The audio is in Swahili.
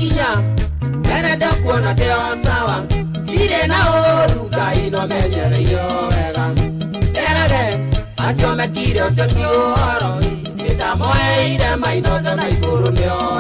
kinya Nende kuona teo sawa Ire na oruka ino menyere wega Erage Asio mekire osio kiuhoro Ita moe ire maino na iguru neo